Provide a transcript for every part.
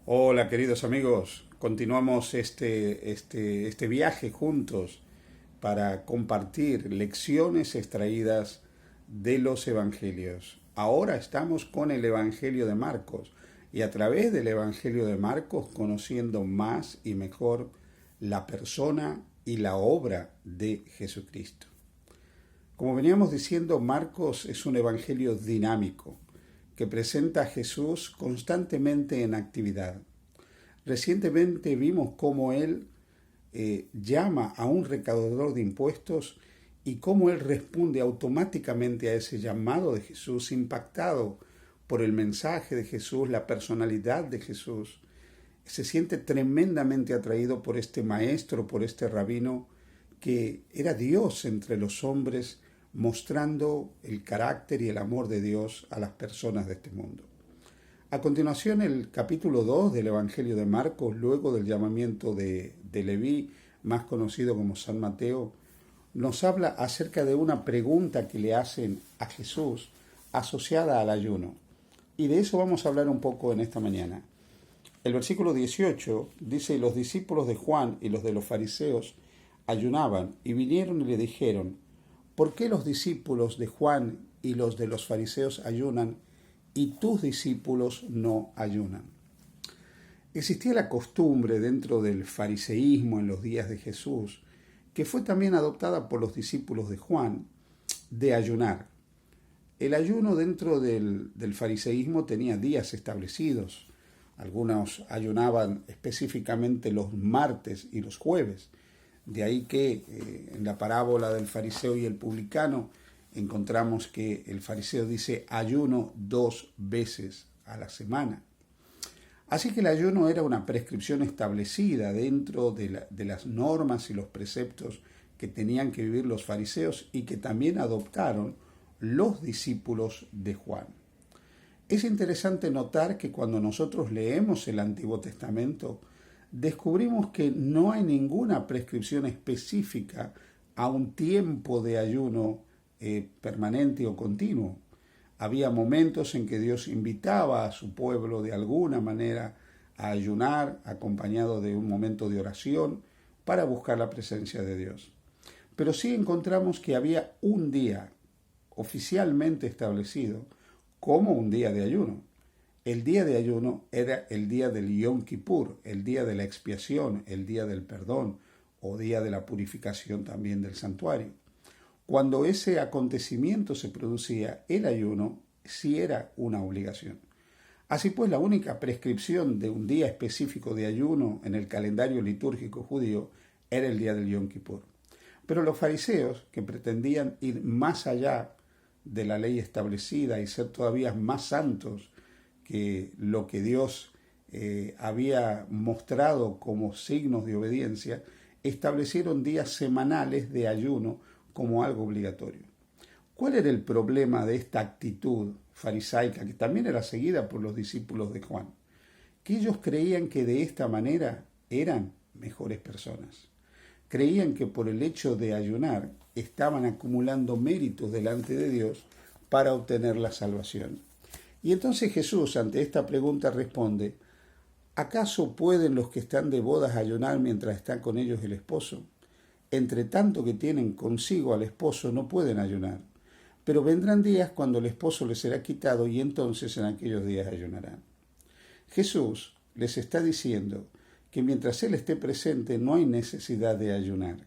Hola queridos amigos, continuamos este viaje juntos para compartir lecciones extraídas de los evangelios. Ahora estamos con el Evangelio de Marcos y a través del Evangelio de Marcos conociendo más y mejor la persona y la obra de Jesucristo. Como veníamos diciendo, Marcos es un evangelio dinámico que presenta a Jesús constantemente en actividad. Recientemente vimos cómo él llama a un recaudador de impuestos y cómo él responde automáticamente a ese llamado de Jesús, impactado por el mensaje de Jesús, la personalidad de Jesús. Se siente tremendamente atraído por este maestro, por este rabino, que era Dios entre los hombres, mostrando el carácter y el amor de Dios a las personas de este mundo. A continuación, el capítulo 2 del Evangelio de Marcos, luego del llamamiento de Leví, más conocido como San Mateo, nos habla acerca de una pregunta que le hacen a Jesús asociada al ayuno. Y de eso vamos a hablar un poco en esta mañana. El versículo 18 dice: los discípulos de Juan y los de los fariseos ayunaban y vinieron y le dijeron: ¿por qué los discípulos de Juan y los de los fariseos ayunan y tus discípulos no ayunan? Existía la costumbre dentro del fariseísmo en los días de Jesús, que fue también adoptada por los discípulos de Juan, de ayunar. El ayuno dentro del fariseísmo tenía días establecidos. Algunos ayunaban específicamente los martes y los jueves. De ahí que en la parábola del fariseo y el publicano encontramos que el fariseo dice ayuno 2 veces a la semana. Así que el ayuno era una prescripción establecida dentro de las normas y los preceptos que tenían que vivir los fariseos y que también adoptaron los discípulos de Juan. Es interesante notar que cuando nosotros leemos el Antiguo Testamento, descubrimos que no hay ninguna prescripción específica a un tiempo de ayuno permanente o continuo. Había momentos en que Dios invitaba a su pueblo de alguna manera a ayunar, acompañado de un momento de oración, para buscar la presencia de Dios. Pero sí encontramos que había un día oficialmente establecido como un día de ayuno. El día de ayuno era el día del Yom Kippur, el día de la expiación, el día del perdón o día de la purificación también del santuario. Cuando ese acontecimiento se producía, el ayuno sí era una obligación. Así pues, la única prescripción de un día específico de ayuno en el calendario litúrgico judío era el día del Yom Kippur. Pero los fariseos, que pretendían ir más allá de la ley establecida y ser todavía más santos que lo que Dios había mostrado como signos de obediencia, establecieron días semanales de ayuno como algo obligatorio. ¿Cuál era el problema de esta actitud farisaica, que también era seguida por los discípulos de Juan? Que ellos creían que de esta manera eran mejores personas. Creían que por el hecho de ayunar estaban acumulando méritos delante de Dios para obtener la salvación. Y entonces Jesús, ante esta pregunta, responde: ¿acaso pueden los que están de bodas ayunar mientras está con ellos el esposo? Entre tanto que tienen consigo al esposo no pueden ayunar, pero vendrán días cuando el esposo les será quitado y entonces en aquellos días ayunarán. Jesús les está diciendo que mientras Él esté presente no hay necesidad de ayunar,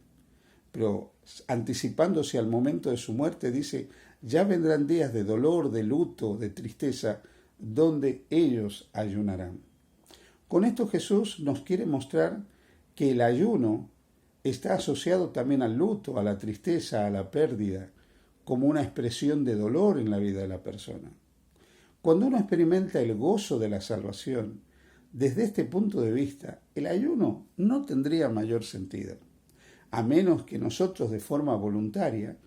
pero anticipándose al momento de su muerte dice: ya vendrán días de dolor, de luto, de tristeza, donde ellos ayunarán. Con esto Jesús nos quiere mostrar que el ayuno está asociado también al luto, a la tristeza, a la pérdida, como una expresión de dolor en la vida de la persona. Cuando uno experimenta el gozo de la salvación, desde este punto de vista, el ayuno no tendría mayor sentido, a menos que nosotros de forma voluntaria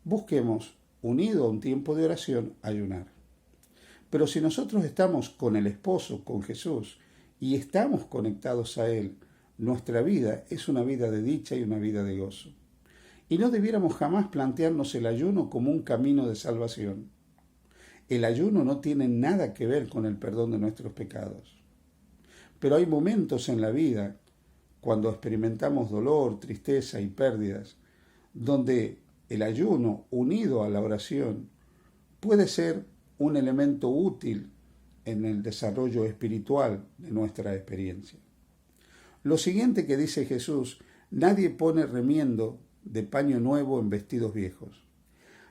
busquemos, unido a un tiempo de oración, ayunar. Pero si nosotros estamos con el esposo, con Jesús, y estamos conectados a Él, nuestra vida es una vida de dicha y una vida de gozo. Y no debiéramos jamás plantearnos el ayuno como un camino de salvación. El ayuno no tiene nada que ver con el perdón de nuestros pecados. Pero hay momentos en la vida, cuando experimentamos dolor, tristeza y pérdidas, donde el ayuno unido a la oración puede ser un elemento útil en el desarrollo espiritual de nuestra experiencia. Lo siguiente que dice Jesús: nadie pone remiendo de paño nuevo en vestidos viejos.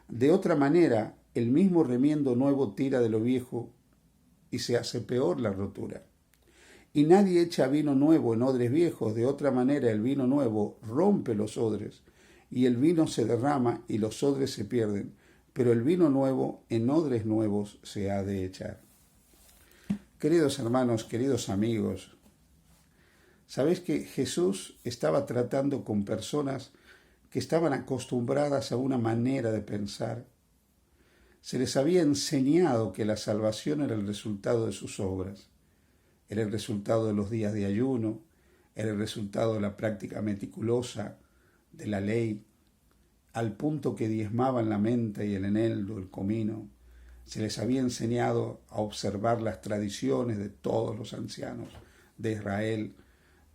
De otra manera, el mismo remiendo nuevo tira de lo viejo y se hace peor la rotura. Y nadie echa vino nuevo en odres viejos, de otra manera el vino nuevo rompe los odres, y el vino se derrama y los odres se pierden, pero el vino nuevo en odres nuevos se ha de echar. Queridos hermanos, queridos amigos, ¿sabéis que Jesús estaba tratando con personas que estaban acostumbradas a una manera de pensar? Se les había enseñado que la salvación era el resultado de sus obras, era el resultado de los días de ayuno, era el resultado de la práctica meticulosa de la ley, al punto que diezmaban la menta y el eneldo, el comino. Se les había enseñado a observar las tradiciones de todos los ancianos de Israel,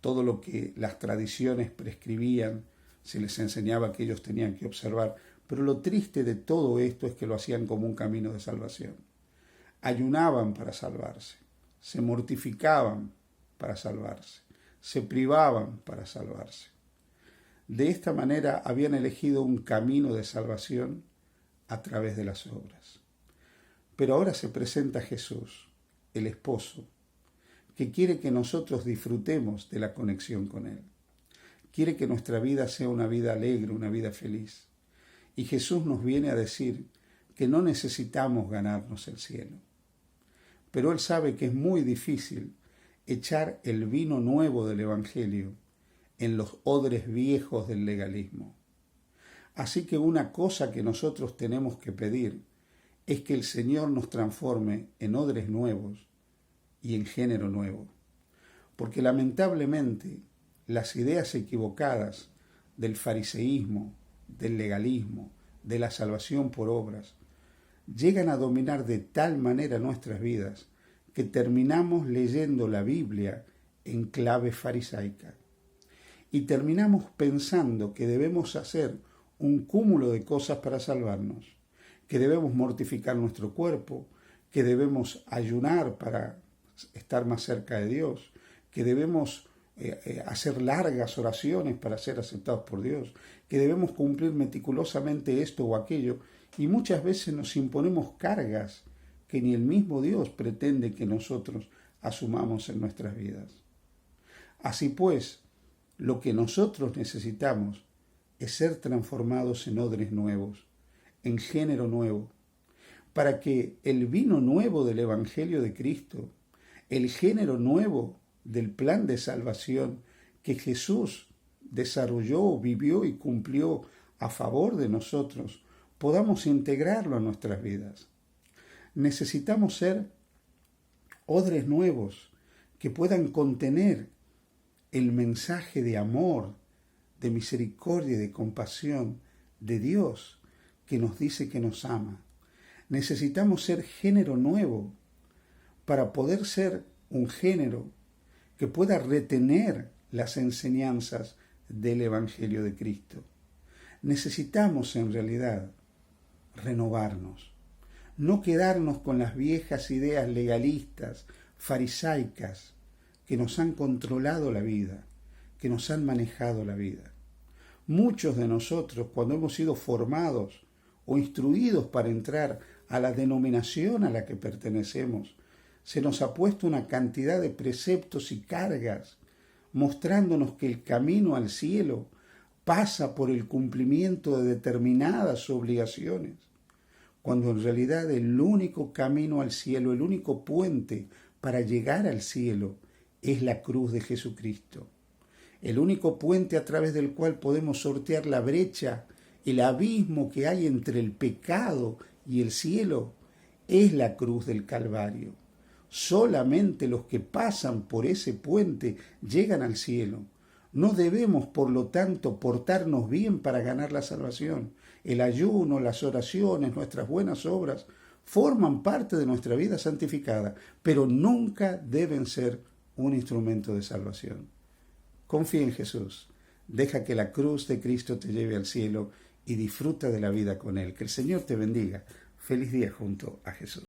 todo lo que las tradiciones prescribían, se les enseñaba que ellos tenían que observar. Pero lo triste de todo esto es que lo hacían como un camino de salvación. Ayunaban para salvarse, se mortificaban para salvarse, se privaban para salvarse. De esta manera habían elegido un camino de salvación a través de las obras. Pero ahora se presenta Jesús, el esposo, que quiere que nosotros disfrutemos de la conexión con Él. Quiere que nuestra vida sea una vida alegre, una vida feliz. Y Jesús nos viene a decir que no necesitamos ganarnos el cielo. Pero Él sabe que es muy difícil echar el vino nuevo del Evangelio en los odres viejos del legalismo. Así que una cosa que nosotros tenemos que pedir es que el Señor nos transforme en odres nuevos y en género nuevo. Porque lamentablemente las ideas equivocadas del fariseísmo, del legalismo, de la salvación por obras, llegan a dominar de tal manera nuestras vidas que terminamos leyendo la Biblia en clave farisaica. Y terminamos pensando que debemos hacer un cúmulo de cosas para salvarnos, que debemos mortificar nuestro cuerpo, que debemos ayunar para estar más cerca de Dios, que debemos hacer largas oraciones para ser aceptados por Dios, que debemos cumplir meticulosamente esto o aquello, y muchas veces nos imponemos cargas que ni el mismo Dios pretende que nosotros asumamos en nuestras vidas. Así pues, lo que nosotros necesitamos es ser transformados en odres nuevos, en género nuevo, para que el vino nuevo del Evangelio de Cristo, el género nuevo del plan de salvación que Jesús desarrolló, vivió y cumplió a favor de nosotros, podamos integrarlo a nuestras vidas. Necesitamos ser odres nuevos que puedan contener el mensaje de amor, de misericordia y de compasión de Dios que nos dice que nos ama. Necesitamos ser género nuevo para poder ser un género que pueda retener las enseñanzas del Evangelio de Cristo. Necesitamos en realidad renovarnos, no quedarnos con las viejas ideas legalistas, farisaicas, que nos han controlado la vida, que nos han manejado la vida. Muchos de nosotros, cuando hemos sido formados o instruidos para entrar a la denominación a la que pertenecemos, se nos ha puesto una cantidad de preceptos y cargas, mostrándonos que el camino al cielo pasa por el cumplimiento de determinadas obligaciones, cuando en realidad el único camino al cielo, el único puente para llegar al cielo es la cruz de Jesucristo. El único puente a través del cual podemos sortear la brecha, el abismo que hay entre el pecado y el cielo, es la cruz del Calvario. Solamente los que pasan por ese puente llegan al cielo. No debemos, por lo tanto, portarnos bien para ganar la salvación. El ayuno, las oraciones, nuestras buenas obras forman parte de nuestra vida santificada, pero nunca deben ser un instrumento de salvación. Confía en Jesús. Deja que la cruz de Cristo te lleve al cielo y disfruta de la vida con Él. Que el Señor te bendiga. Feliz día junto a Jesús.